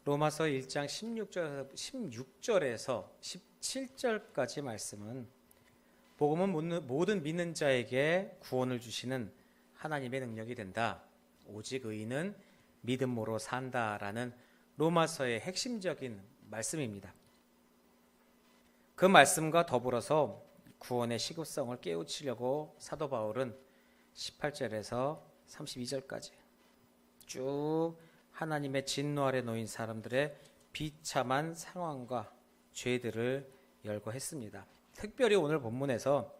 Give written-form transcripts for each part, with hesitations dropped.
로마서 1장 16절에서 17절까지 말씀은 복음은 모든 믿는 자에게 구원을 주시는 하나님의 능력이 된다. 오직 의인은 믿음으로 산다라는 로마서의 핵심적인 말씀입니다. 그 말씀과 더불어서 구원의 시급성을 깨우치려고 사도 바울은 18절에서 32절까지 쭉 하나님의 진노 아래 놓인 사람들의 비참한 상황과 죄들을 열거했습니다. 특별히 오늘 본문에서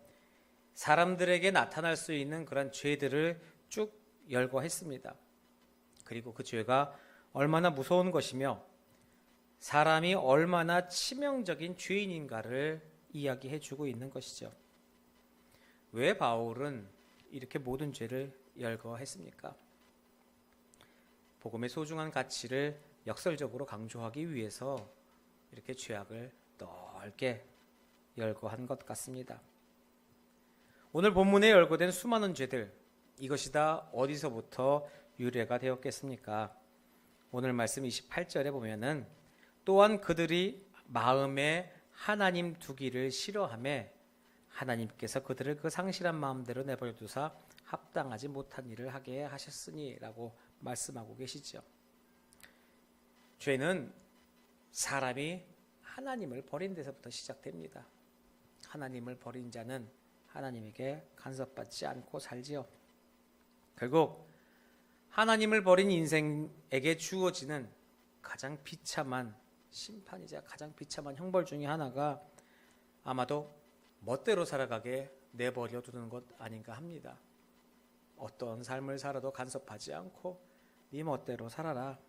사람들에게 나타날 수 있는 그런 죄들을 쭉 열거했습니다. 그리고 그 죄가 얼마나 무서운 것이며 사람이 얼마나 치명적인 죄인인가를 이야기해주고 있는 것이죠. 왜 바울은 이렇게 모든 죄를 열거했습니까? 복음의 소중한 가치를 역설적으로 강조하기 위해서 이렇게 죄악을 넓게 열거한 것 같습니다. 오늘 본문에 열거된 수많은 죄들, 이것이 다 어디서부터 유래가 되었겠습니까? 오늘 말씀 28절에 보면은 또한 그들이 마음에 하나님 두기를 싫어하며 하나님께서 그들을 그 상실한 마음대로 내버려 두사 합당하지 못한 일을 하게 하셨으니 라고 말씀하고 계시죠. 죄는 사람이 하나님을 버린 데서부터 시작됩니다. 하나님을 버린 자는 하나님에게 간섭받지 않고 살지요. 결국 하나님을 버린 인생에게 주어지는 가장 비참한 심판이자 가장 비참한 형벌 중에 하나가 아마도 멋대로 살아가게 내버려 두는 것 아닌가 합니다. 어떤 삶을 살아도 간섭하지 않고 네 멋대로 살아라.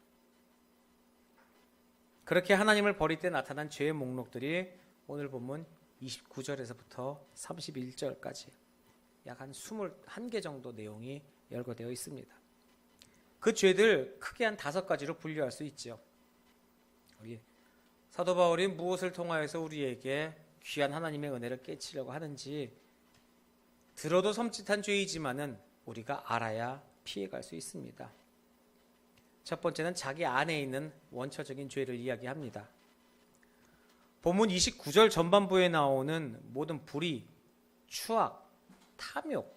그렇게 하나님을 버릴 때 나타난 죄의 목록들이 오늘 본문 29절에서부터 31절까지 약 한 21개 정도 내용이 열거되어 있습니다. 그 죄들 크게 한 5가지로 분류할 수 있죠. 우리 사도 바울이 무엇을 통하여서 우리에게 귀한 하나님의 은혜를 깨치려고 하는지 들어도 섬찟한 죄이지만은 우리가 알아야 피해갈 수 있습니다. 첫 번째는 자기 안에 있는 원초적인 죄를 이야기합니다. 본문 29절 전반부에 나오는 모든 불의, 추악, 탐욕,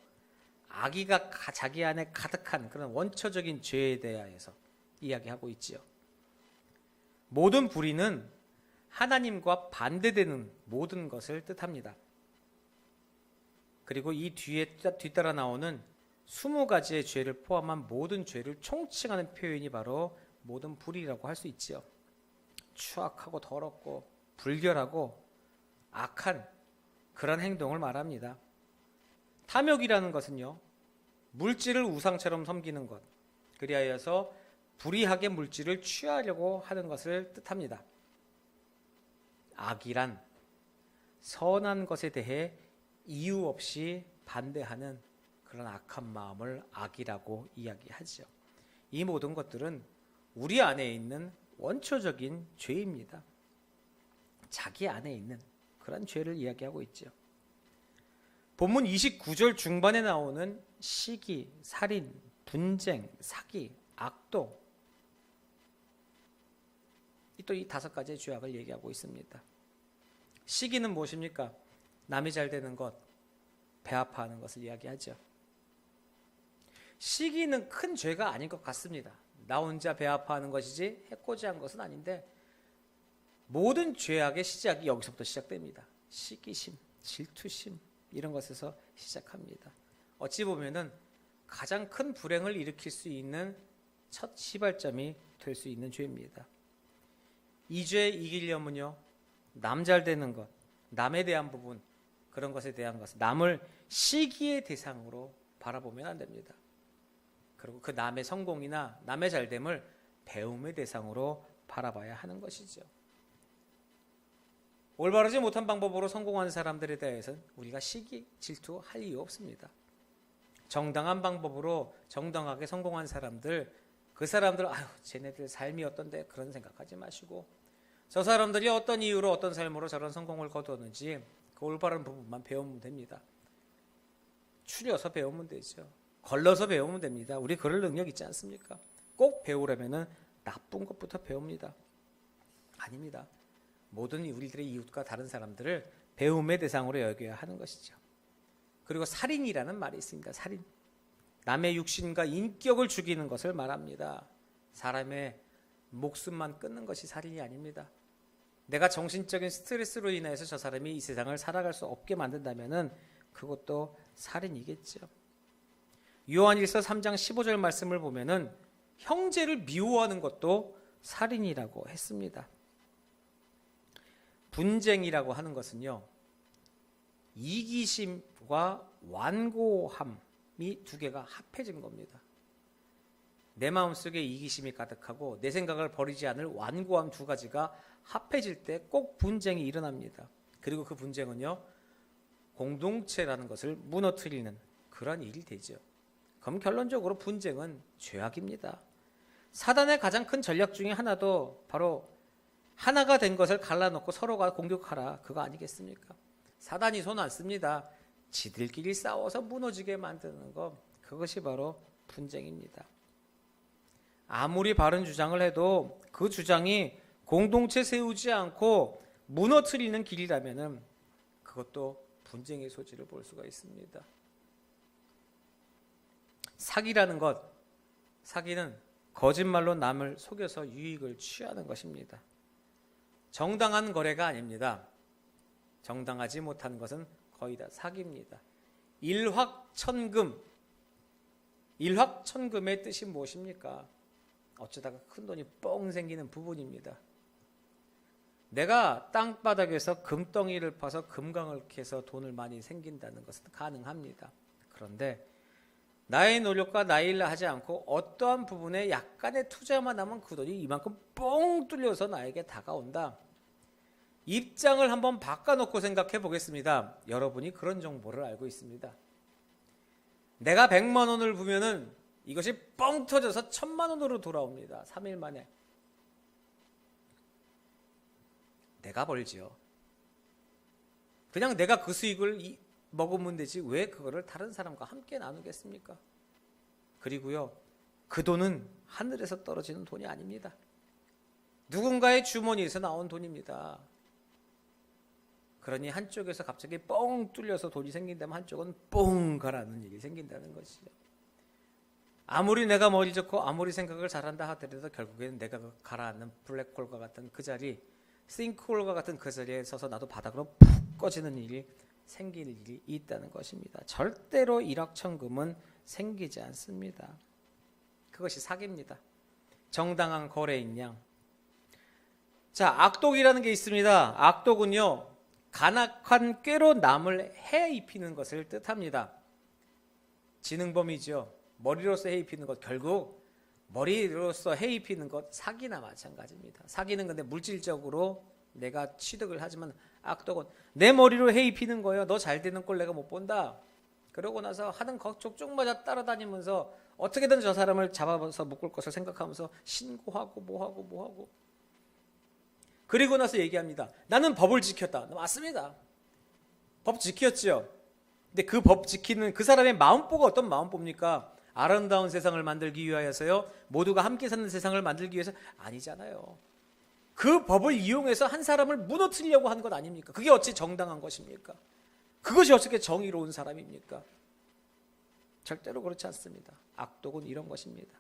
악의가 자기 안에 가득한 그런 원초적인 죄에 대하여서 이야기하고 있지요. 모든 불의는 하나님과 반대되는 모든 것을 뜻합니다. 그리고 이 뒤따라 나오는 20가지의 죄를 포함한 모든 죄를 총칭하는 표현이 바로 모든 불의라고 할 수 있지요. 추악하고 더럽고 불결하고 악한 그런 행동을 말합니다. 탐욕이라는 것은요, 물질을 우상처럼 섬기는 것, 그리하여서 불의하게 물질을 취하려고 하는 것을 뜻합니다. 악이란 선한 것에 대해 이유 없이 반대하는 그런 악한 마음을 악이라고 이야기하죠. 이 모든 것들은 우리 안에 있는 원초적인 죄입니다. 자기 안에 있는 그런 죄를 이야기하고 있죠. 본문 29절 중반에 나오는 시기, 살인, 분쟁, 사기, 악도, 또 이 5가지의 죄악을 얘기하고 있습니다. 시기는 무엇입니까? 남이 잘 되는 것, 배 아파하는 것을 이야기하죠. 시기는 큰 죄가 아닌 것 같습니다. 나 혼자 배 아파하는 것이지 해코지한 것은 아닌데 모든 죄악의 시작이 여기서부터 시작됩니다. 시기심, 질투심 이런 것에서 시작합니다. 어찌 보면은 가장 큰 불행을 일으킬 수 있는 첫 시발점이 될 수 있는 죄입니다. 이 죄 이기려면요, 남 잘 되는 것, 남에 대한 부분, 그런 것에 대한 것, 남을 시기의 대상으로 바라보면 안 됩니다. 그리고 그 남의 성공이나 남의 잘됨을 배움의 대상으로 바라봐야 하는 것이죠. 올바르지 못한 방법으로 성공하는 사람들에 대해서는 우리가 시기, 질투할 이유 없습니다. 정당한 방법으로 정당하게 성공한 사람들, 그 사람들 쟤네들 삶이 어떤데 그런 생각하지 마시고 저 사람들이 어떤 이유로 어떤 삶으로 저런 성공을 거두었는지 그 올바른 부분만 배우면 됩니다. 추려서 배우면 되죠. 걸러서 배우면 됩니다. 우리 그럴 능력 있지 않습니까? 꼭 배우려면은 나쁜 것부터 배웁니다. 아닙니다. 모든 우리들의 이웃과 다른 사람들을 배움의 대상으로 여겨야 하는 것이죠. 그리고 살인이라는 말이 있습니다. 살인. 남의 육신과 인격을 죽이는 것을 말합니다. 사람의 목숨만 끊는 것이 살인이 아닙니다. 내가 정신적인 스트레스로 인해서 저 사람이 이 세상을 살아갈 수 없게 만든다면 그것도 살인이겠죠. 요한일서 3장 15절 말씀을 보면은 형제를 미워하는 것도 살인이라고 했습니다. 분쟁이라고 하는 것은요, 이기심과 완고함이 두 개가 합해진 겁니다. 내 마음속에 이기심이 가득하고 내 생각을 버리지 않을 완고함 두 가지가 합해질 때 꼭 분쟁이 일어납니다. 그리고 그 분쟁은요, 공동체라는 것을 무너뜨리는 그런 일이 되죠. 그럼 결론적으로 분쟁은 죄악입니다. 사단의 가장 큰 전략 중에 하나도 바로 하나가 된 것을 갈라놓고 서로가 공격하라, 그거 아니겠습니까? 사단이 손 안 씁니다. 지들끼리 싸워서 무너지게 만드는 것, 그것이 바로 분쟁입니다. 아무리 바른 주장을 해도 그 주장이 공동체 세우지 않고 무너뜨리는 길이라면 그것도 분쟁의 소지를 볼 수가 있습니다. 사기라는 것, 사기는 거짓말로 남을 속여서 유익을 취하는 것입니다. 정당한 거래가 아닙니다. 정당하지 못한 것은 거의 다 사기입니다. 일확천금, 일확천금의 뜻이 무엇입니까? 어쩌다가 큰 돈이 뻥 생기는 부분입니다. 내가 땅바닥에서 금덩이를 파서 금강을 캐서 돈을 많이 생긴다는 것은 가능합니다. 그런데 나의 노력과 나의 일을 하지 않고 어떠한 부분에 약간의 투자만 하면 그 돈이 이만큼 뻥 뚫려서 나에게 다가온다. 입장을 한번 바꿔놓고 생각해 보겠습니다. 여러분이 그런 정보를 알고 있습니다. 내가 100만 원을 부면은 이것이 뻥 터져서 1000만 원으로 돌아옵니다. 3일 만에. 내가 벌지요. 그냥 내가 그 수익을 먹으면 되지 왜 그거를 다른 사람과 함께 나누겠습니까? 그리고요, 그 돈은 하늘에서 떨어지는 돈이 아닙니다. 누군가의 주머니에서 나온 돈입니다. 그러니 한쪽에서 갑자기 뻥 뚫려서 돈이 생긴다면 한쪽은 뻥 가라앉는 일이 생긴다는 것이죠. 아무리 내가 머리 좋고 아무리 생각을 잘한다 하더라도 결국에는 내가 가라앉는 블랙홀과 같은 그 자리, 싱크홀과 같은 그 자리에 서서 나도 바닥으로 푹 꺼지는 일이 생길 일이 있다는 것입니다. 절대로 일확천금은 생기지 않습니다. 그것이 사기입니다. 정당한 거래인 양. 자, 악독이라는 게 있습니다. 악독은요, 간악한 꾀로 남을 해 입히는 것을 뜻합니다. 지능범이죠. 머리로서 해 입히는 것, 결국 머리로서 해 입히는 것, 사기나 마찬가지입니다. 사기는 근데 물질적으로 내가 취득을 하지만 악독은 내 머리로 해 입히는 거예요. 너 잘 되는 꼴 내가 못 본다. 그러고 나서 하는 족족마다 따라다니면서 어떻게든 저 사람을 잡아서 묶을 것을 생각하면서 신고하고 뭐하고 그리고 나서 얘기합니다. 나는 법을 지켰다. 맞습니다. 법 지켰죠. 근데 그 법 지키는 그 사람의 마음보가 어떤 마음보입니까? 아름다운 세상을 만들기 위하여서요? 모두가 함께 사는 세상을 만들기 위해서? 아니잖아요. 그 법을 이용해서 한 사람을 무너뜨리려고 한 것 아닙니까? 그게 어찌 정당한 것입니까? 그것이 어떻게 정의로운 사람입니까? 절대로 그렇지 않습니다. 악독은 이런 것입니다.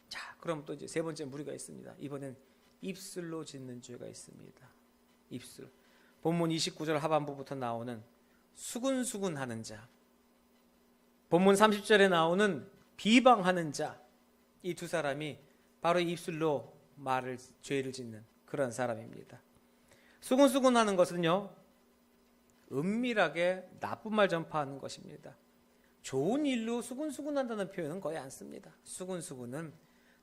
자, 그럼 또 이제 세 번째 무리가 있습니다. 이번엔 입술로 짓는 죄가 있습니다. 입술. 본문 29절 하반부부터 나오는 수군수군하는 자, 본문 30절에 나오는 비방하는 자, 이 두 사람이 바로 입술로 죄를 짓는 그런 사람입니다. 수군수군하는 것은요, 은밀하게 나쁜 말 전파하는 것입니다. 좋은 일로 수군수군한다는 표현은 거의 안 씁니다. 수군수군은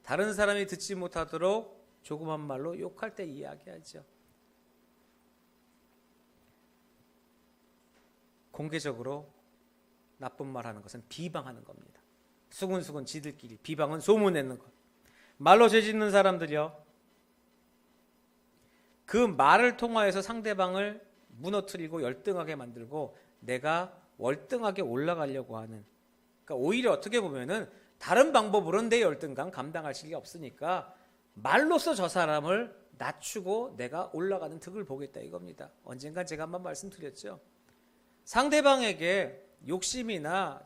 다른 사람이 듣지 못하도록 조그만 말로 욕할 때 이야기하죠. 공개적으로 나쁜 말 하는 것은 비방하는 겁니다. 수군수군 지들끼리, 비방은 소문내는 것. 말로 죄 짓는 사람들이요, 그 말을 통하여서 상대방을 무너뜨리고 열등하게 만들고 내가 월등하게 올라가려고 하는, 그러니까 오히려 어떻게 보면은 다른 방법으로는 내 열등감 감당할 수가 없으니까 말로써 저 사람을 낮추고 내가 올라가는 득을 보겠다 이겁니다. 언젠간 제가 한번 말씀드렸죠. 상대방에게 욕심이나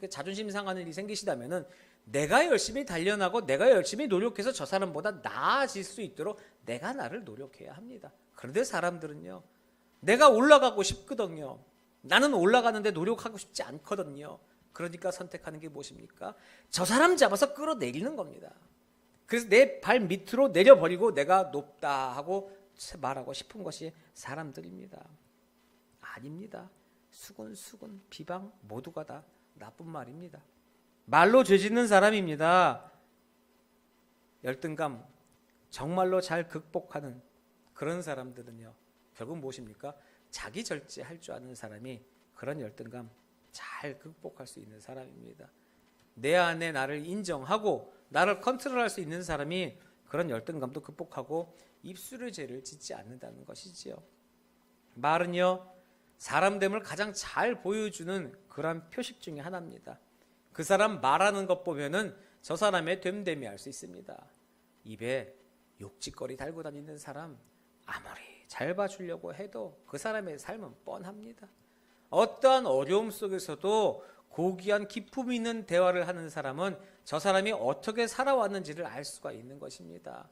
자존심 상하는 일이 생기시다면은 내가 열심히 단련하고 내가 열심히 노력해서 저 사람보다 나아질 수 있도록 내가 나를 노력해야 합니다. 그런데 사람들은요, 내가 올라가고 싶거든요. 나는 올라가는데 노력하고 싶지 않거든요. 그러니까 선택하는 게 무엇입니까? 저 사람 잡아서 끌어내리는 겁니다. 그래서 내 발 밑으로 내려버리고 내가 높다 하고 말하고 싶은 것이 사람들입니다. 아닙니다. 수군수군 비방 모두가 다 나쁜 말입니다. 말로 죄 짓는 사람입니다. 열등감 정말로 잘 극복하는 그런 사람들은요, 결국 무엇입니까? 자기 절제할 줄 아는 사람이 그런 열등감 잘 극복할 수 있는 사람입니다. 내 안에 나를 인정하고 나를 컨트롤할 수 있는 사람이 그런 열등감도 극복하고 입술의 죄를 짓지 않는다는 것이지요. 말은요, 사람됨을 가장 잘 보여주는 그런 표식 중에 하나입니다. 그 사람 말하는 것 보면은 저 사람의 됨됨이 알 수 있습니다. 입에 욕짓거리 달고 다니는 사람 아무리 잘 봐주려고 해도 그 사람의 삶은 뻔합니다. 어떠한 어려움 속에서도 고귀한 기품 있는 대화를 하는 사람은 저 사람이 어떻게 살아왔는지를 알 수가 있는 것입니다.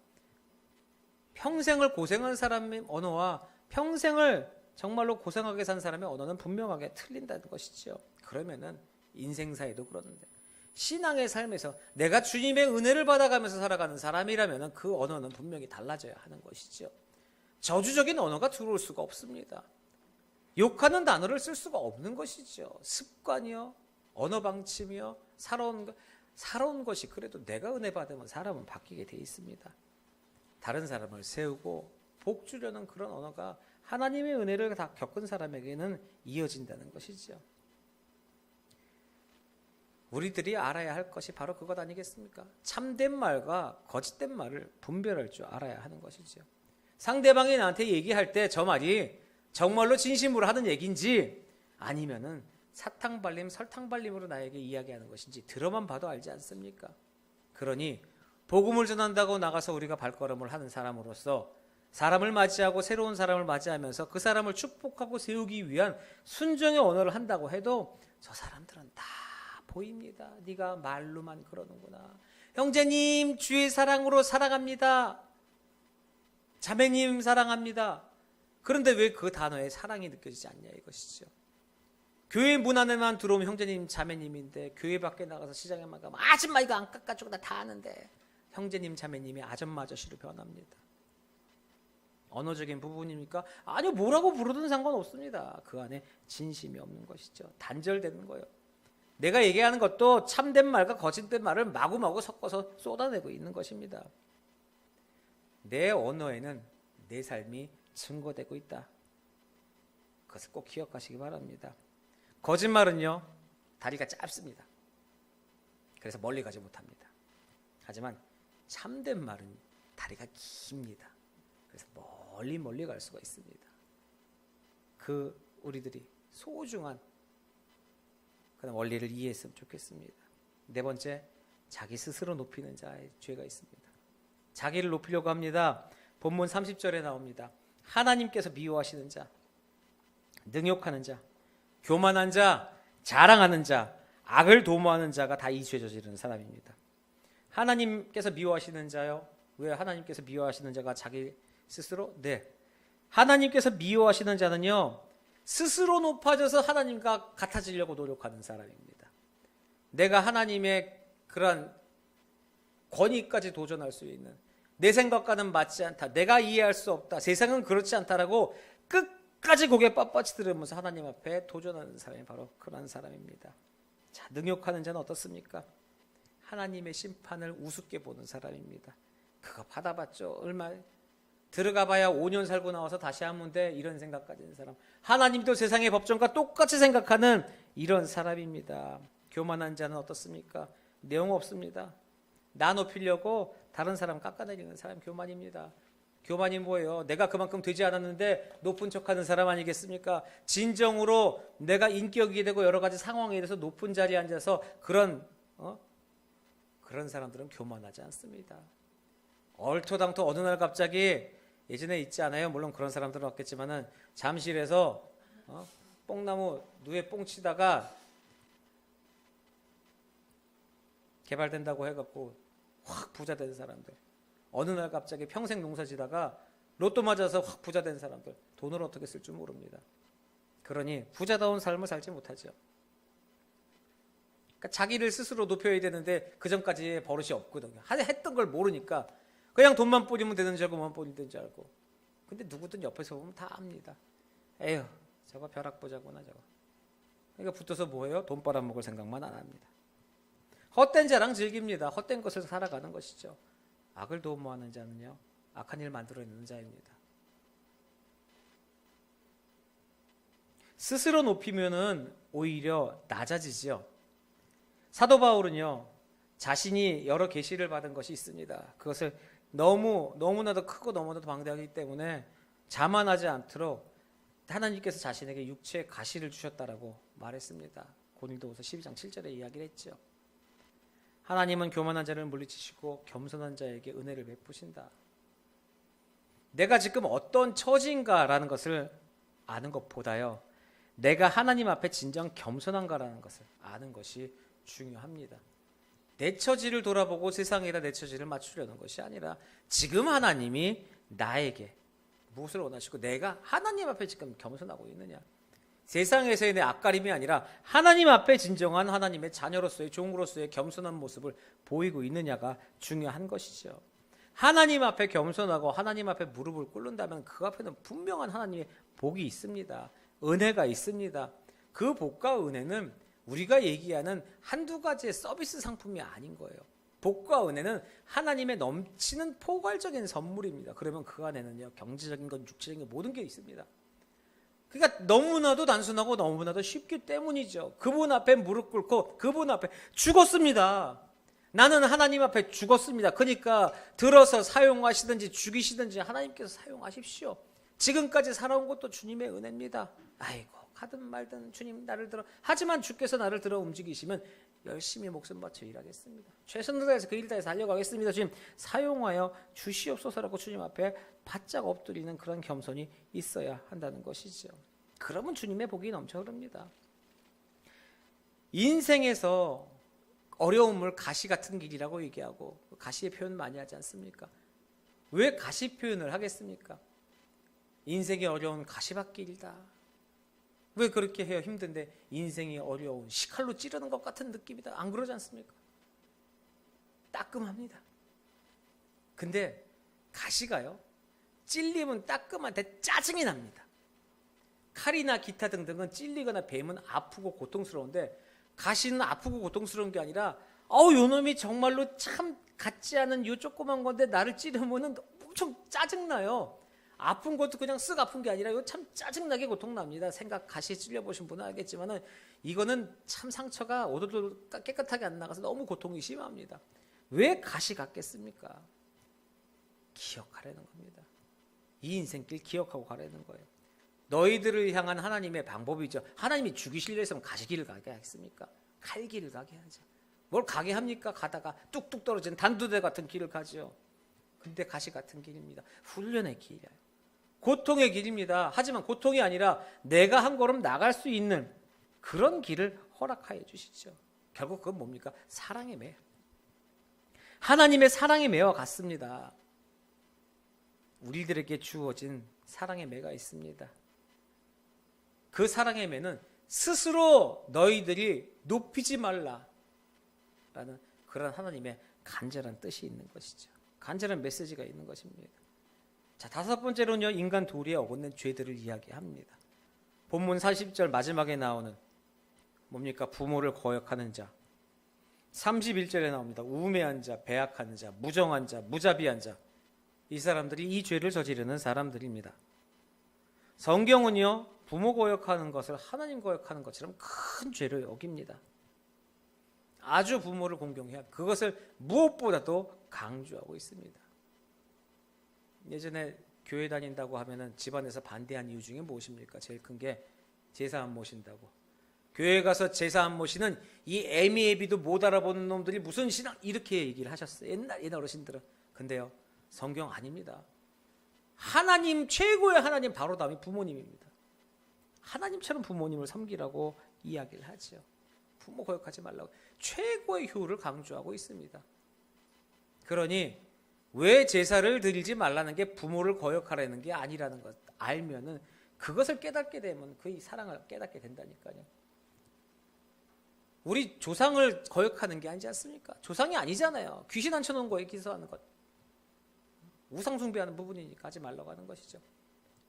평생을 고생한 사람의 언어와 평생을 정말로 고생하게 산 사람의 언어는 분명하게 틀린다는 것이죠. 그러면은 인생사에도 그러는데 신앙의 삶에서 내가 주님의 은혜를 받아가면서 살아가는 사람이라면 그 언어는 분명히 달라져야 하는 것이죠. 저주적인 언어가 들어올 수가 없습니다. 욕하는 단어를 쓸 수가 없는 것이죠. 습관이요, 언어 방침이요, 살아온 것이 그래도 내가 은혜 받으면 사람은 바뀌게 돼 있습니다. 다른 사람을 세우고 복 주려는 그런 언어가 하나님의 은혜를 다 겪은 사람에게는 이어진다는 것이죠. 우리들이 알아야 할 것이 바로 그것 아니겠습니까? 참된 말과 거짓된 말을 분별할 줄 알아야 하는 것이죠. 상대방이 나한테 얘기할 때 저 말이 정말로 진심으로 하는 얘기인지 아니면은 사탕 발림, 설탕 발림으로 나에게 이야기하는 것인지 들어만 봐도 알지 않습니까? 그러니 복음을 전한다고 나가서 우리가 발걸음을 하는 사람으로서 사람을 맞이하고 새로운 사람을 맞이하면서 그 사람을 축복하고 세우기 위한 순종의 언어를 한다고 해도 저 사람들은 다 보입니다. 네가 말로만 그러는구나. 형제님 주의 사랑으로 사랑합니다. 자매님 사랑합니다. 그런데 왜 그 단어에 사랑이 느껴지지 않냐 이것이죠. 교회 문 안에만 들어오면 형제님 자매님인데 교회 밖에 나가서 시장에만 가면 아줌마 이거 안 깎아주고 나 다 아는데 형제님 자매님이 아줌마 아저씨로 변합니다. 언어적인 부분입니까? 아니요, 뭐라고 부르든 상관없습니다. 그 안에 진심이 없는 것이죠. 단절되는 거예요. 내가 얘기하는 것도 참된 말과 거짓된 말을 마구마구 섞어서 쏟아내고 있는 것입니다. 내 언어에는 내 삶이 증거되고 있다. 그것을 꼭 기억하시기 바랍니다. 거짓말은요, 다리가 짧습니다. 그래서 멀리 가지 못합니다. 하지만 참된 말은 다리가 깁니다. 그래서 멀리 갈 수가 있습니다. 그 우리들이 소중한 그런 원리를 이해했으면 좋겠습니다. 네 번째, 자기 스스로 높이는 자의 죄가 있습니다. 자기를 높이려고 합니다. 본문 30절에 나옵니다. 하나님께서 미워하시는 자, 능욕하는 자, 교만한 자, 자랑하는 자, 악을 도모하는 자가 다 이 죄 저지르는 사람입니다. 하나님께서 미워하시는 자요. 왜 하나님께서 미워하시는 자가 자기 스스로? 네. 하나님께서 미워하시는 자는요, 스스로 높아져서 하나님과 같아지려고 노력하는 사람입니다. 내가 하나님의 그러한 권위까지 도전할 수 있는, 내 생각과는 맞지 않다, 내가 이해할 수 없다, 세상은 그렇지 않다라고 끝까지 고개 빳빳이 들으면서 하나님 앞에 도전하는 사람이 바로 그런 사람입니다. 자, 능욕하는 자는 어떻습니까? 하나님의 심판을 우습게 보는 사람입니다. 그거 받아봤죠. 얼마 들어가 봐야 5년 살고 나와서 다시 하면 돼, 이런 생각 가진 사람. 하나님도 세상의 법정과 똑같이 생각하는 이런 사람입니다. 교만한 자는 어떻습니까? 내용 없습니다. 나 높이려고 다른 사람 깎아내리는 사람 교만입니다. 교만이 뭐예요? 내가 그만큼 되지 않았는데 높은 척하는 사람 아니겠습니까? 진정으로 내가 인격이 되고 여러 가지 상황에 대해서 높은 자리에 앉아서 그런 그런 사람들은 교만하지 않습니다. 얼토당토 어느 날 갑자기 예전에 있지 않아요? 물론 그런 사람들은 없겠지만은 잠실에서 뽕나무 누에 뽕 치다가 개발된다고 해갖고 확 부자 된 사람들, 어느 날 갑자기 평생 농사 지다가 로또 맞아서 확 부자 된 사람들, 돈을 어떻게 쓸 줄 모릅니다. 그러니 부자다운 삶을 살지 못하죠. 그러니까 자기를 스스로 높여야 되는데 그 전까지 버릇이 없거든요. 했던 걸 모르니까 그냥 돈만 뿌리면 되는 줄 알고 뭐만 뿌리면 되는 줄 알고. 근데 누구든 옆에서 보면 다 압니다. 에휴, 저거 벼락부자구나 저거. 그러니까 붙어서 뭐예요? 돈 빨아먹을 생각만 안 합니다. 헛된 자랑 즐깁니다. 헛된 것을 살아가는 것이죠. 악을 도모하는 자는요, 악한 일 만들어내는 자입니다. 스스로 높이면은 오히려 낮아지죠. 사도 바울은요, 자신이 여러 계시를 받은 것이 있습니다. 그것을 너무나도 크고 너무나도 방대하기 때문에 자만하지 않도록 하나님께서 자신에게 육체의 가시를 주셨다라고 말했습니다. 고린도후서 12장 7절에 이야기를 했죠. 하나님은 교만한 자를 물리치시고 겸손한 자에게 은혜를 베푸신다. 내가 지금 어떤 처지인가라는 것을 아는 것보다요, 내가 하나님 앞에 진정 겸손한가라는 것을 아는 것이 중요합니다. 내 처지를 돌아보고 세상에다 내 처지를 맞추려는 것이 아니라 지금 하나님이 나에게 무엇을 원하시고 내가 하나님 앞에 지금 겸손하고 있느냐, 세상에서의 내 앞가림이 아니라 하나님 앞에 진정한 하나님의 자녀로서의 종으로서의 겸손한 모습을 보이고 있느냐가 중요한 것이죠. 하나님 앞에 겸손하고 하나님 앞에 무릎을 꿇는다면 그 앞에는 분명한 하나님의 복이 있습니다. 은혜가 있습니다. 그 복과 은혜는 우리가 얘기하는 한두 가지의 서비스 상품이 아닌 거예요. 복과 은혜는 하나님의 넘치는 포괄적인 선물입니다. 그러면 그 안에는요, 경제적인 것, 육체적인 것 모든 게 있습니다. 그러니까 너무나도 단순하고 너무나도 쉽기 때문이죠. 그분 앞에 무릎 꿇고 그분 앞에 죽었습니다. 나는 하나님 앞에 죽었습니다. 그러니까 들어서 사용하시든지 죽이시든지 하나님께서 사용하십시오. 지금까지 살아온 것도 주님의 은혜입니다. 아이고, 가든 말든 주님 나를 들어, 하지만 주께서 나를 들어 움직이시면 열심히 목숨 바쳐 일하겠습니다. 최선을 다해서 그 일 다해서 달려가겠습니다. 주님 사용하여 주시옵소서라고 주님 앞에 바짝 엎드리는 그런 겸손이 있어야 한다는 것이죠. 그러면 주님의 복이 넘쳐 흐릅니다. 인생에서 어려움을 가시 같은 길이라고 얘기하고 가시의 표현 많이 하지 않습니까? 왜 가시 표현을 하겠습니까? 인생이 어려운 가시밭길이다. 왜 그렇게 해요? 힘든데 인생이 어려운 시칼로 찌르는 것 같은 느낌이다. 안 그러지 않습니까? 따끔합니다. 근데 가시가요, 찔리면 따끔한데 짜증이 납니다. 칼이나 기타 등등은 찔리거나 베면 아프고 고통스러운데 가시는 아프고 고통스러운 게 아니라 요 놈이 정말로 참 같지 않은 요 조그만 건데 나를 찌르면 엄청 짜증나요. 아픈 것도 그냥 쓱 아픈 게 아니라 이거 참 짜증나게 고통납니다. 가시에 찔려보신 분은 알겠지만은 이거는 참 상처가 오돌돌 깨끗하게 안 나가서 너무 고통이 심합니다. 왜 가시 같겠습니까? 기억하라는 겁니다. 이 인생길 기억하고 가라는 거예요. 너희들을 향한 하나님의 방법이죠. 하나님이 죽이시려 했으면 가시길을 가게 하겠습니까? 칼길을 가게 하죠. 뭘 가게 합니까? 가다가 뚝뚝 떨어지는 단두대 같은 길을 가죠. 근데 가시 같은 길입니다. 훈련의 길이에요. 고통의 길입니다. 하지만 고통이 아니라 내가 한 걸음 나갈 수 있는 그런 길을 허락하여 주시죠. 결국 그건 뭡니까? 사랑의 매. 하나님의 사랑의 매와 같습니다. 우리들에게 주어진 사랑의 매가 있습니다. 그 사랑의 매는 스스로 너희들이 높이지 말라라는 그런 하나님의 간절한 뜻이 있는 것이죠. 간절한 메시지가 있는 것입니다. 자, 다섯 번째로는요, 인간 도리에 어긋낸 죄들을 이야기합니다. 본문 40절 마지막에 나오는 뭡니까? 부모를 거역하는 자. 31절에 나옵니다. 우매한 자, 배악하는 자, 무정한 자, 무자비한 자. 이 사람들이 이 죄를 저지르는 사람들입니다. 성경은요, 부모 거역하는 것을 하나님 거역하는 것처럼 큰 죄를 여깁니다. 아주 부모를 공경해야 그것을 무엇보다도 강조하고 있습니다. 예전에 교회 다닌다고 하면은 집안에서 반대한 이유 중에 무엇입니까? 제일 큰 게 제사 안 모신다고. 교회 가서 제사 안 모시는 이 애미애비도 못 알아보는 놈들이 무슨 신앙, 이렇게 얘기를 하셨어요. 옛날 어르신들은. 근데요, 성경 아닙니다. 하나님, 최고의 하나님 바로 다음이 부모님입니다. 하나님처럼 부모님을 섬기라고 이야기를 하죠. 부모 거역하지 말라고 최고의 효를 강조하고 있습니다. 그러니 왜 제사를 드리지 말라는 게 부모를 거역하라는 게 아니라는 것 알면은 그것을 깨닫게 되면 그 사랑을 깨닫게 된다니까요. 우리 조상을 거역하는 게 아니지 않습니까? 조상이 아니잖아요. 귀신 앉혀놓은 거에 기서하는 것. 우상 숭배하는 부분이니까 하지 말라고 하는 것이죠.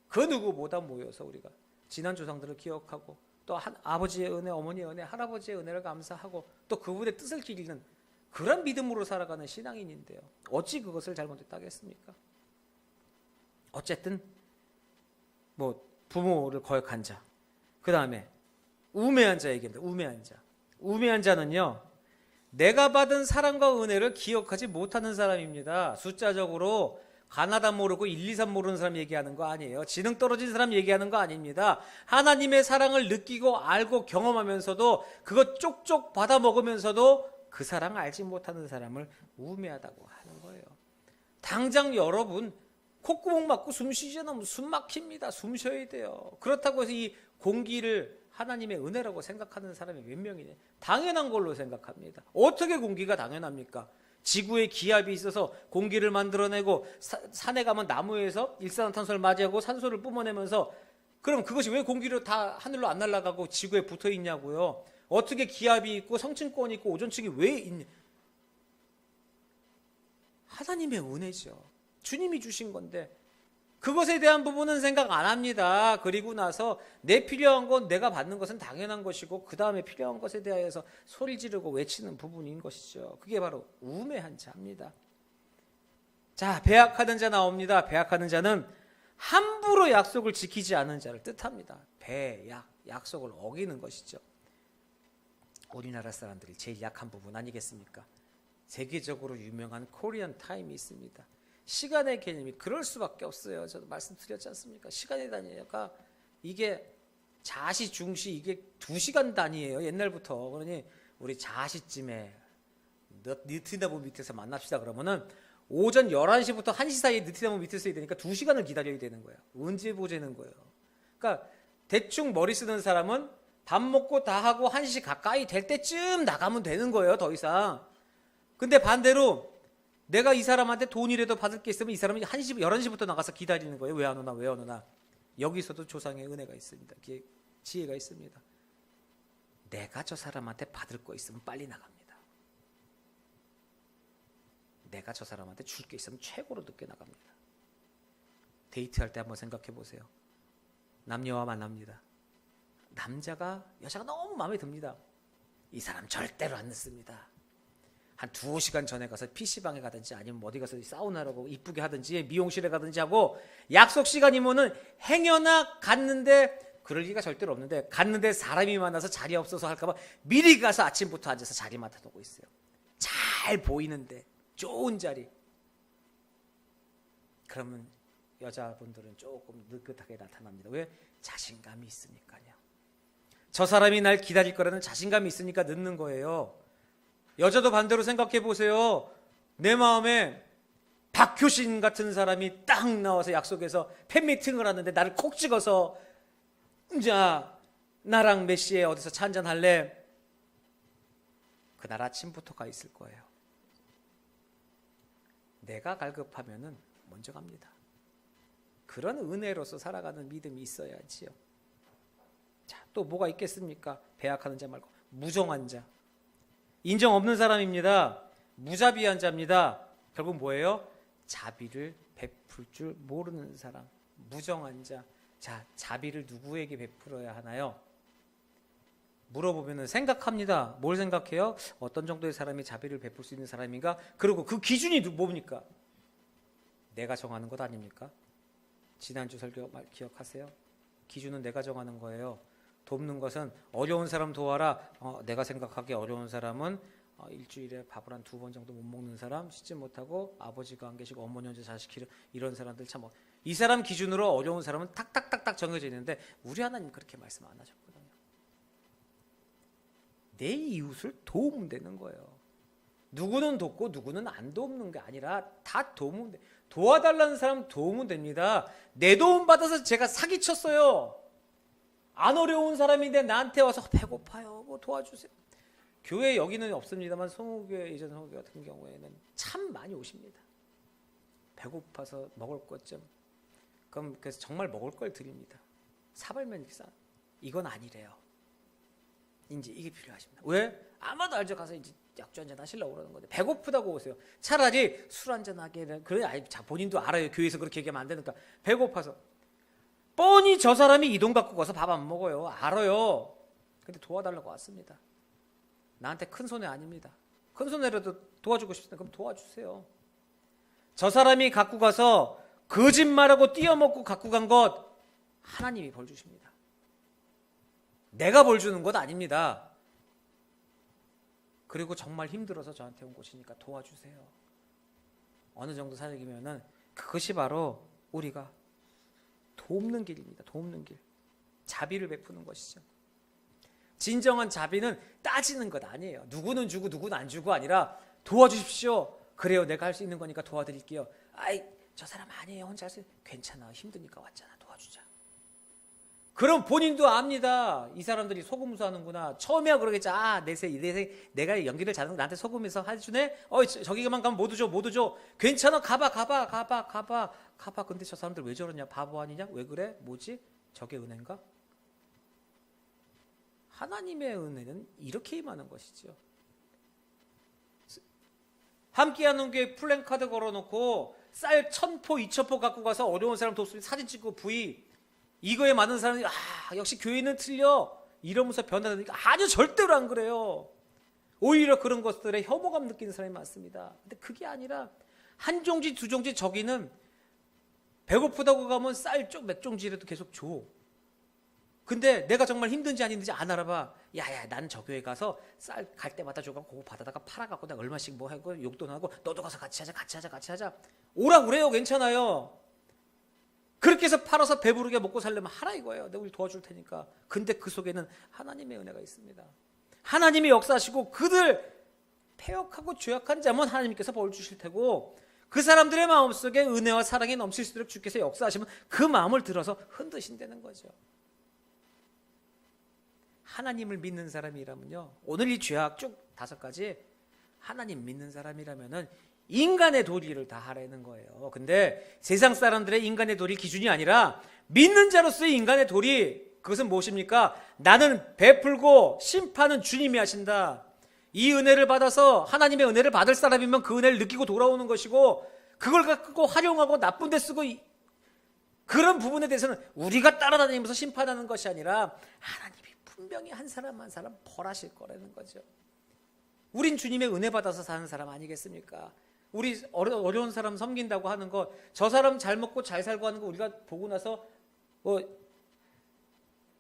그 누구보다 모여서 우리가 지난 조상들을 기억하고 또 아버지의 은혜, 어머니의 은혜, 할아버지의 은혜를 감사하고 또 그분의 뜻을 기리는 그런 믿음으로 살아가는 신앙인인데요. 어찌 그것을 잘못했다 하겠습니까? 어쨌든 뭐 부모를 거역한 자, 그 다음에 우매한 자 얘기합니다. 우매한 자는요, 내가 받은 사랑과 은혜를 기억하지 못하는 사람입니다. 숫자적으로 가나다 모르고 1, 2, 3 모르는 사람 얘기하는 거 아니에요. 지능 떨어진 사람 얘기하는 거 아닙니다. 하나님의 사랑을 느끼고 알고 경험하면서도 그거 쪽쪽 받아 먹으면서도 그 사랑을 알지 못하는 사람을 우매하다고 하는 거예요. 당장 여러분 콧구멍 막고 숨 쉬지 않으면 숨 막힙니다. 숨 쉬어야 돼요. 그렇다고 해서 이 공기를 하나님의 은혜라고 생각하는 사람이 몇 명이냐? 당연한 걸로 생각합니다. 어떻게 공기가 당연합니까? 지구에 기압이 있어서 공기를 만들어내고 산에 가면 나무에서 일산화탄소를 맞이하고 산소를 뿜어내면서, 그럼 그것이 왜 공기로 다 하늘로 안 날아가고 지구에 붙어 있냐고요? 어떻게 기압이 있고 성층권이 있고 오존층이 왜 있냐? 하나님의 은혜죠. 주님이 주신 건데 그것에 대한 부분은 생각 안 합니다. 그리고 나서 내 필요한 건 내가 받는 것은 당연한 것이고 그 다음에 필요한 것에 대해서 소리 지르고 외치는 부분인 것이죠. 그게 바로 우매한 자입니다. 자, 배약하는 자 나옵니다. 배약하는 자는 함부로 약속을 지키지 않은 자를 뜻합니다. 배약, 약속을 어기는 것이죠. 우리나라 사람들이 제일 약한 부분 아니겠습니까? 세계적으로 유명한 코리안 타임이 있습니다. 시간의 개념이 그럴 수밖에 없어요. 저도 말씀드렸지 않습니까? 시간의 단위가 이게 자시 중시 이게 2시간 단위예요. 옛날부터. 그러니 우리 자시쯤에 느티나무 밑에서 만납시다 그러면은 오전 11시부터 1시 사이에 느티나무 밑에 서야 되니까 2시간을 기다려야 되는 거예요. 언제 보자는 거예요. 그러니까 대충 머리 쓰는 사람은 밥 먹고 다 하고 1시 가까이 될 때쯤 나가면 되는 거예요. 더 이상. 근데 반대로 내가 이 사람한테 돈이라도 받을 게 있으면 이 사람이 1시, 11시부터 나가서 기다리는 거예요. 왜 안 오나, 왜 안 오나. 여기서도 조상의 은혜가 있습니다. 지혜가 있습니다. 내가 저 사람한테 받을 거 있으면 빨리 나갑니다. 내가 저 사람한테 줄 게 있으면 최고로 늦게 나갑니다. 데이트할 때 한번 생각해 보세요. 남녀와 만납니다. 남자가 여자가 너무 마음에 듭니다. 이 사람 절대로 안 늦습니다. 한 2시간 전에 가서 PC방에 가든지 아니면 어디 가서 사우나라고 이쁘게 하든지 미용실에 가든지 하고, 약속 시간이면은 행여나 갔는데 그럴 리가 절대로 없는데 갔는데 사람이 많아서 자리 없어서 할까봐 미리 가서 아침부터 앉아서 자리 맡아놓고 있어요. 잘 보이는데 좋은 자리. 그러면 여자분들은 조금 느긋하게 나타납니다. 왜? 자신감이 있으니까요. 저 사람이 날 기다릴 거라는 자신감이 있으니까 늦는 거예요. 여자도 반대로 생각해 보세요. 내 마음에 박효신 같은 사람이 딱 나와서 약속해서 팬미팅을 하는데 나를 콕 찍어서 자 나랑 몇 시에 어디서 차 한잔 할래? 그날 아침부터 가 있을 거예요. 내가 갈급하면은 먼저 갑니다. 그런 은혜로서 살아가는 믿음이 있어야지요. 자, 또 뭐가 있겠습니까? 배약하는 자 말고 무정한 자. 인정 없는 사람입니다. 무자비한 자입니다. 결국 뭐예요? 자비를 베풀 줄 모르는 사람, 무정한 자. 자, 자비를 누구에게 베풀어야 하나요? 물어보면 생각합니다. 뭘 생각해요? 어떤 정도의 사람이 자비를 베풀 수 있는 사람인가? 그리고 그 기준이 뭡니까? 내가 정하는 것 아닙니까? 지난주 설교 기억하세요? 기준은 내가 정하는 거예요. 돕는 것은 어려운 사람 도와라. 내가 생각하기에 어려운 사람은 일주일에 밥을 한 2번 정도 못 먹는 사람, 씻지 못하고 아버지가 안 계시고 어머니 혼자 자식 키우는 이런 사람들, 참 이 사람 기준으로 어려운 사람은 탁탁탁탁 정해져 있는데 우리 하나님 그렇게 말씀 안 하셨거든요. 내 이웃을 도우면 되는 거예요. 누구는 돕고 누구는 안 돕는 게 아니라 다 도우면 돼. 도와달라는 사람 도우면 됩니다. 내 도움 받아서 제가 사기쳤어요. 안 어려운 사람인데 나한테 와서 배고파요. 뭐 도와주세요. 교회 여기는 없습니다만 성우교회, 예전 성우교회 같은 경우에는 참 많이 오십니다. 배고파서 먹을 것 좀. 그럼 그래서 정말 먹을 걸 드립니다. 사발면 기사 이건 아니래요. 이제 이게 필요하십니다. 왜? 아마도 알죠. 가서 이제 약주 한잔 하시려고 그러는 건데 배고프다고 오세요. 차라리 술 한잔 하게 그래. 본인도 알아요. 교회에서 그렇게 얘기하면 안 되니까. 배고파서 뻔히 저 사람이 이 돈 갖고 가서 밥 안 먹어요. 알아요. 근데 도와달라고 왔습니다. 나한테 큰 손해 아닙니다. 큰 손해라도 도와주고 싶다. 그럼 도와주세요. 저 사람이 갖고 가서 거짓말하고 띄어먹고 갖고 간 것 하나님이 벌 주십니다. 내가 벌 주는 것 아닙니다. 그리고 정말 힘들어서 저한테 온 곳이니까 도와주세요. 어느 정도 사역이면은 그것이 바로 우리가 돕는 길입니다. 돕는 길. 자비를 베푸는 것이죠. 진정한 자비는 따지는 것 아니에요. 누구는 주고 누구는 안 주고 아니라 도와주십시오. 그래요. 내가 할 수 있는 거니까 도와드릴게요. 아이, 저 사람 아니에요. 혼자 할 수 괜찮아. 힘드니까 왔잖아. 도와주자. 그럼 본인도 압니다. 이 사람들이 속음수 하는구나. 처음에야 그러겠죠. 아, 내세 내가 연기를 잘하는 거 나한테 속음해서 해주네. 저기만 가면 모두 줘. 괜찮아. 가봐. 근데 저 사람들 왜 저러냐? 바보 아니냐? 왜 그래? 뭐지? 저게 은혜인가? 하나님의 은혜는 이렇게 임하는 것이죠. 함께하는 교회 플랜카드 걸어놓고 쌀 1000포, 2000포 갖고 가서 어려운 사람 돕습니다. 사진 찍고 부의. 이거에 많은 사람이 역시 교회는 틀려 이러면서 변화되니까 아주 절대로 안 그래요. 오히려 그런 것들에 혐오감 느끼는 사람이 많습니다. 근데 그게 아니라 한 종지 두 종지 저기는 배고프다고 가면 쌀 쪽 몇 종지라도 계속 줘. 근데 내가 정말 힘든지 아닌지 안 알아봐. 야야, 난 저 교회 가서 쌀 갈 때마다 줘갖고 그거 받아다가 팔아갖고 내가 얼마씩 뭐 하고 욕도 나고 너도 가서 같이 하자. 오라 그래요. 괜찮아요. 그렇게 해서 팔아서 배부르게 먹고 살려면 하라 이거예요. 내가 우리 도와줄 테니까. 근데 그 속에는 하나님의 은혜가 있습니다. 하나님이 역사하시고 그들 패역하고 죄악한 자면 하나님께서 벌 주실 테고 그 사람들의 마음속에 은혜와 사랑이 넘칠 수 있도록 주께서 역사하시면 그 마음을 들어서 흔드신다는 거죠. 하나님을 믿는 사람이라면요. 오늘 이 죄악 쭉 5가지 하나님 믿는 사람이라면은 인간의 도리를 다 하라는 거예요. 근데 세상 사람들의 인간의 도리 기준이 아니라 믿는 자로서의 인간의 도리, 그것은 무엇입니까? 나는 베풀고 심판은 주님이 하신다. 이 은혜를 받아서 하나님의 은혜를 받을 사람이면 그 은혜를 느끼고 돌아오는 것이고 그걸 갖고 활용하고 나쁜 데 쓰고 그런 부분에 대해서는 우리가 따라다니면서 심판하는 것이 아니라 하나님이 분명히 한 사람 한 사람 벌하실 거라는 거죠. 우린 주님의 은혜 받아서 사는 사람 아니겠습니까? 우리 어려운 사람 섬긴다고 하는 것, 저 사람 잘 먹고 잘 살고 하는 거 우리가 보고 나서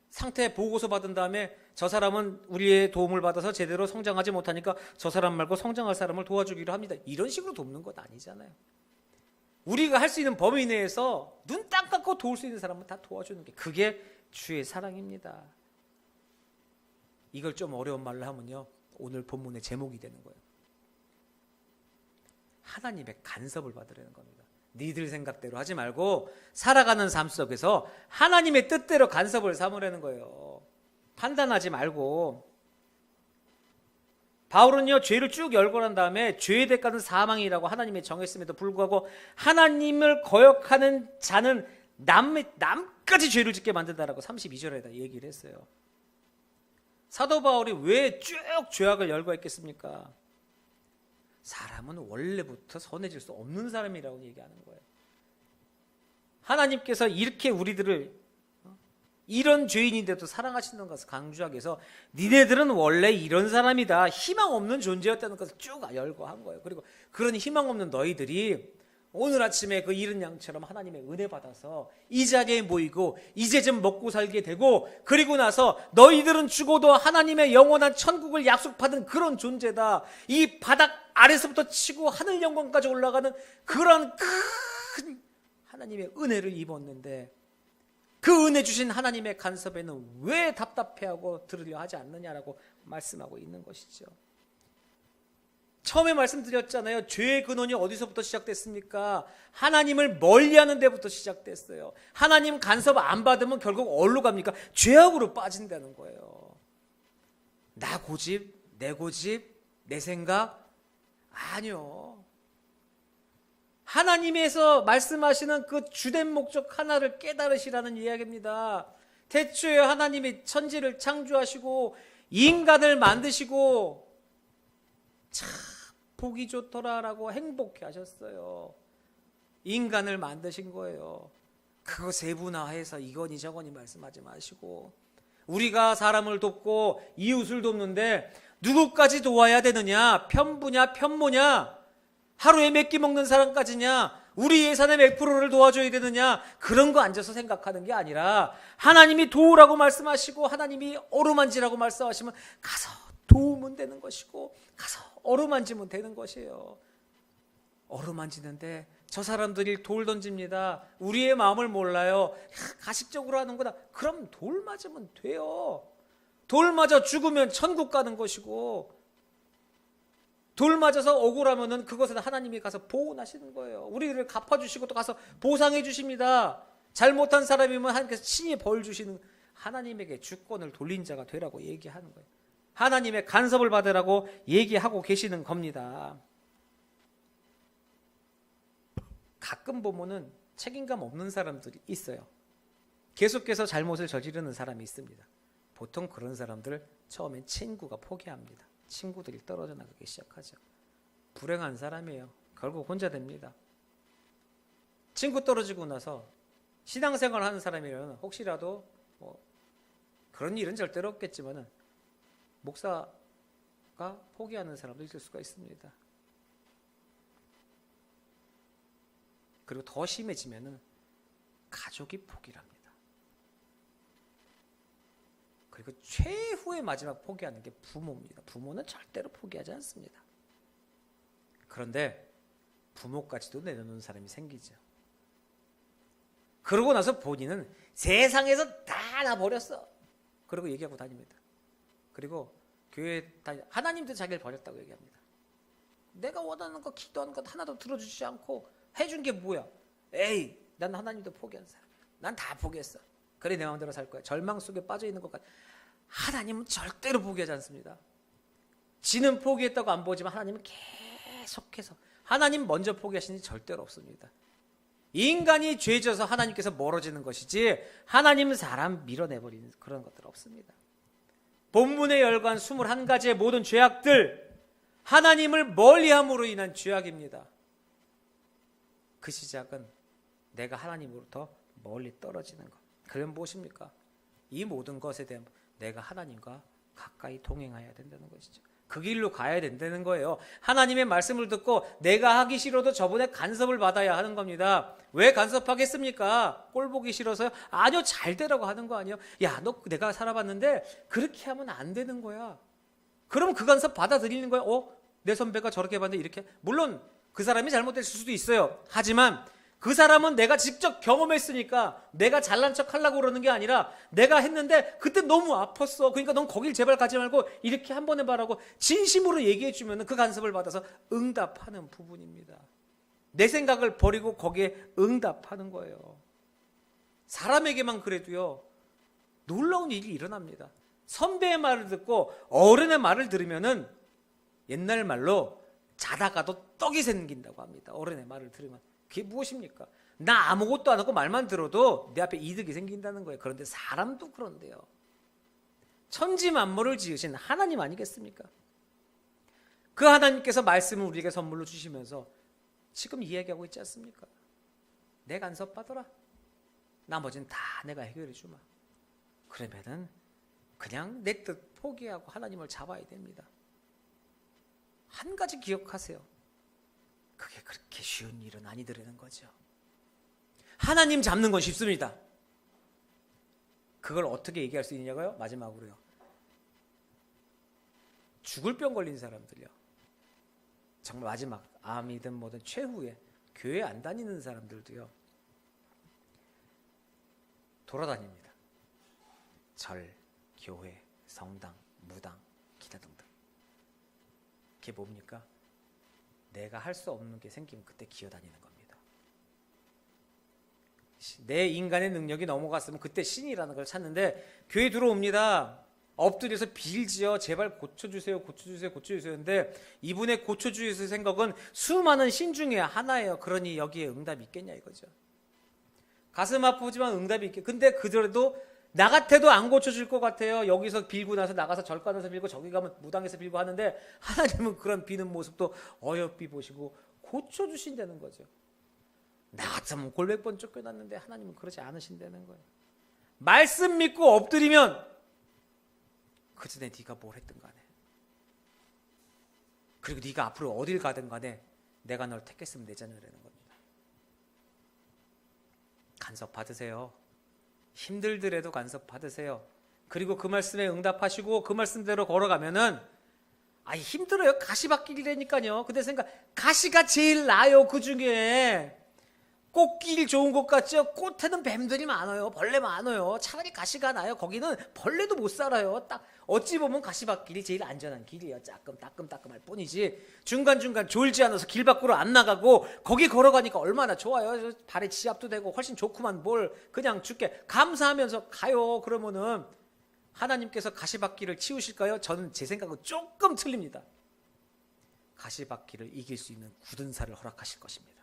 상태 보고서 받은 다음에 저 사람은 우리의 도움을 받아서 제대로 성장하지 못하니까 저 사람 말고 성장할 사람을 도와주기로 합니다. 이런 식으로 돕는 것 아니잖아요. 우리가 할 수 있는 범위 내에서 눈 딱 감고 도울 수 있는 사람은 다 도와주는 게 그게 주의 사랑입니다. 이걸 좀 어려운 말로 하면요. 오늘 본문의 제목이 되는 거예요. 하나님의 간섭을 받으려는 겁니다. 니들 생각대로 하지 말고 살아가는 삶 속에서 하나님의 뜻대로 간섭을 삼으려는 거예요. 판단하지 말고. 바울은요, 죄를 쭉 열고 난 다음에 죄의 대가는 사망이라고 하나님이 정했음에도 불구하고 하나님을 거역하는 자는 남까지 죄를 짓게 만든다라고 32절에다 얘기를 했어요. 사도 바울이 왜 쭉 죄악을 열거했겠습니까? 사람은 원래부터 선해질 수 없는 사람이라고 얘기하는 거예요. 하나님께서 이렇게 우리들을 이런 죄인인데도 사랑하신다는 것을 강조하기 위해서 니네들은 원래 이런 사람이다, 희망 없는 존재였다는 것을 쭉 열거한 거예요. 그리고 그런 희망 없는 너희들이 오늘 아침에 그 이른 양처럼 하나님의 은혜 받아서 이 자리에 모이고 이제 좀 먹고 살게 되고 그리고 나서 너희들은 죽어도 하나님의 영원한 천국을 약속받은 그런 존재다. 이 바닥 아래서부터 치고 하늘 영광까지 올라가는 그런 큰 하나님의 은혜를 입었는데 그 은혜 주신 하나님의 간섭에는 왜 답답해하고 들으려 하지 않느냐라고 말씀하고 있는 것이죠. 처음에 말씀드렸잖아요. 죄의 근원이 어디서부터 시작됐습니까? 하나님을 멀리하는 데부터 시작됐어요. 하나님 간섭 안 받으면 결국 어디로 갑니까? 죄악으로 빠진다는 거예요. 나 고집, 내 고집, 내 생각? 아니요. 하나님에서 말씀하시는 그 주된 목적 하나를 깨달으시라는 이야기입니다. 태초에 하나님이 천지를 창조하시고 인간을 만드시고 참 보기 좋더라라고 행복해 하셨어요. 인간을 만드신 거예요. 그거 세분화해서 이거니 저거니 말씀하지 마시고, 우리가 사람을 돕고 이웃을 돕는데 누구까지 도와야 되느냐? 편부냐 편모냐? 하루에 몇 끼 먹는 사람까지냐? 우리 예산의 몇 프로를 도와줘야 되느냐? 그런 거 앉아서 생각하는 게 아니라 하나님이 도우라고 말씀하시고 하나님이 어루만지라고 말씀하시면 가서 도우면 되는 것이고 가서 어루만지면 되는 것이에요. 어루만지는데 저 사람들이 돌 던집니다. 우리의 마음을 몰라요. 가식적으로 하는구나. 그럼 돌 맞으면 돼요. 돌 맞아 죽으면 천국 가는 것이고, 돌 맞아서 억울하면은 그것은 하나님이 가서 보호하시는 거예요. 우리를 갚아주시고 또 가서 보상해 주십니다. 잘못한 사람이면 하나님께서 친히 벌 주시는, 하나님에게 주권을 돌린 자가 되라고 얘기하는 거예요. 하나님의 간섭을 받으라고 얘기하고 계시는 겁니다. 가끔 보면은 책임감 없는 사람들이 있어요. 계속해서 잘못을 저지르는 사람이 있습니다. 보통 그런 사람들 처음엔 친구가 포기합니다. 친구들이 떨어져 나가기 시작하죠. 불행한 사람이에요. 결국 혼자 됩니다. 친구 떨어지고 나서 신앙생활 하는 사람이라면 혹시라도 그런 일은 절대로 없겠지만은 목사가 포기하는 사람도 있을 수가 있습니다. 그리고 더 심해지면은 가족이 포기를 합니다. 그리고 최후의 마지막 포기하는 게 부모입니다. 부모는 절대로 포기하지 않습니다. 그런데 부모까지도 내려놓는 사람이 생기죠. 그러고 나서 본인은 세상에서 다 놔버렸어. 그러고 얘기하고 다닙니다. 그리고 교회에 하나님도 자기를 버렸다고 얘기합니다. 내가 원하는 거, 기도하는 것 하나도 들어주지 않고 해준 게 뭐야? 에이, 난 하나님도 포기한 사람이야. 난 다 포기했어. 그래 내 마음대로 살 거야. 절망 속에 빠져 있는 것 같아. 하나님은 절대로 포기하지 않습니다. 지는 포기했다고 안 보지만 하나님은 계속해서, 하나님 먼저 포기하시는 일 절대로 없습니다. 인간이 죄져서 하나님께서 멀어지는 것이지 하나님은 사람 밀어내버리는 그런 것들 없습니다. 본문에 열거한 21가지의 모든 죄악들, 하나님을 멀리함으로 인한 죄악입니다. 그 시작은 내가 하나님으로부터 멀리 떨어지는 것. 그건 무엇입니까? 이 모든 것에 대한 내가 하나님과 가까이 동행해야 된다는 것이죠. 그 길로 가야 된다는 거예요. 하나님의 말씀을 듣고 내가 하기 싫어도 저분의 간섭을 받아야 하는 겁니다. 왜 간섭하겠습니까? 꼴 보기 싫어서요? 아니요, 잘 되라고 하는 거 아니에요? 야, 너 내가 살아봤는데 그렇게 하면 안 되는 거야. 그럼 그 간섭 받아들이는 거야. 내 선배가 저렇게 봤는데 이렇게. 물론 그 사람이 잘못됐을 수도 있어요. 하지만 그 사람은 내가 직접 경험했으니까 내가 잘난 척 하려고 그러는 게 아니라 내가 했는데 그때 너무 아팠어. 그러니까 넌 거길 제발 가지 말고 이렇게 한번 해봐라고 진심으로 얘기해 주면 그 간섭을 받아서 응답하는 부분입니다. 내 생각을 버리고 거기에 응답하는 거예요. 사람에게만 그래도요, 놀라운 일이 일어납니다. 선배의 말을 듣고 어른의 말을 들으면은 옛날 말로 자다가도 떡이 생긴다고 합니다. 어른의 말을 들으면. 그게 무엇입니까? 나 아무것도 안 하고 말만 들어도 내 앞에 이득이 생긴다는 거예요. 그런데 사람도 그런데요. 천지 만물을 지으신 하나님 아니겠습니까? 그 하나님께서 말씀을 우리에게 선물로 주시면서 지금 이야기하고 있지 않습니까? 내 간섭 받아라. 나머지는 다 내가 해결해 주마. 그러면은 그냥 내 뜻 포기하고 하나님을 잡아야 됩니다. 한 가지 기억하세요. 그게 그렇게 쉬운 일은 아니더라는 거죠. 하나님 잡는 건 쉽습니다. 그걸 어떻게 얘기할 수 있냐고요? 마지막으로요. 죽을 병 걸린 사람들요. 정말 마지막 암이든 뭐든 최후에 교회 안 다니는 사람들도요. 돌아다닙니다. 절, 교회, 성당, 무당 그게 뭡니까? 내가 할 수 없는 게 생기면 그때 기어다니는 겁니다. 내 인간의 능력이 넘어갔으면 그때 신이라는 걸 찾는데 교회 들어옵니다. 엎드려서 빌지요. 제발 고쳐주세요, 고쳐주세요, 고쳐주세요. 근데 이분의 고쳐주세요 생각은 수많은 신 중에 하나예요. 그러니 여기에 응답이 있겠냐 이거죠. 가슴 아프지만 응답이 있게. 근데 그들도 나 같아도 안 고쳐줄 것 같아요. 여기서 빌고 나서 나가서 절간에서 빌고 저기 가면 무당에서 빌고 하는데 하나님은 그런 비는 모습도 어여삐 보시고 고쳐주신다는 거죠. 나 같으면 골백 번 쫓겨났는데 하나님은 그러지 않으신다는 거예요. 말씀 믿고 엎드리면 그 전에 네가 뭘 했든 간에 그리고 네가 앞으로 어딜 가든 간에 내가 널 택했으면 되잖아라는 겁니다. 간섭 받으세요. 힘들더라도 간섭 받으세요. 그리고 그 말씀에 응답하시고 그 말씀대로 걸어가면은 힘들어요. 가시밭길이라니까요. 근데 생각 가시가 제일 나아요. 그 중에 꽃길 좋은 것 같죠? 꽃에는 뱀들이 많아요. 벌레 많아요. 차라리 가시가 나요. 거기는 벌레도 못 살아요. 딱 어찌 보면 가시밭길이 제일 안전한 길이에요. 따끔따끔할 뿐이지 중간중간 졸지 않아서 길 밖으로 안 나가고 거기 걸어가니까 얼마나 좋아요. 발에 지압도 되고 훨씬 좋구만. 뭘 그냥 죽게 감사하면서 가요. 그러면은 하나님께서 가시밭길을 치우실까요? 저는 제 생각은 조금 틀립니다. 가시밭길을 이길 수 있는 굳은 살을 허락하실 것입니다.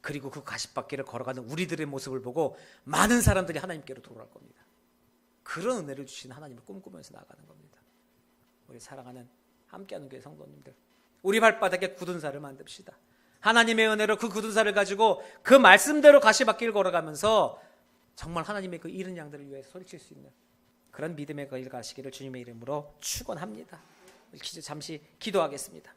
그리고 그 가시밭길을 걸어가는 우리들의 모습을 보고 많은 사람들이 하나님께로 돌아올 겁니다. 그런 은혜를 주신 하나님을 꿈꾸면서 나아가는 겁니다. 우리 사랑하는 함께하는 교회 성도님들, 우리 발바닥에 굳은 살을 만듭시다. 하나님의 은혜로 그 굳은 살을 가지고 그 말씀대로 가시밭길을 걸어가면서 정말 하나님의 그 잃은 양들을 위해서 소리칠 수 있는 그런 믿음의 길 가시기를 주님의 이름으로 축원합니다. 잠시 기도하겠습니다.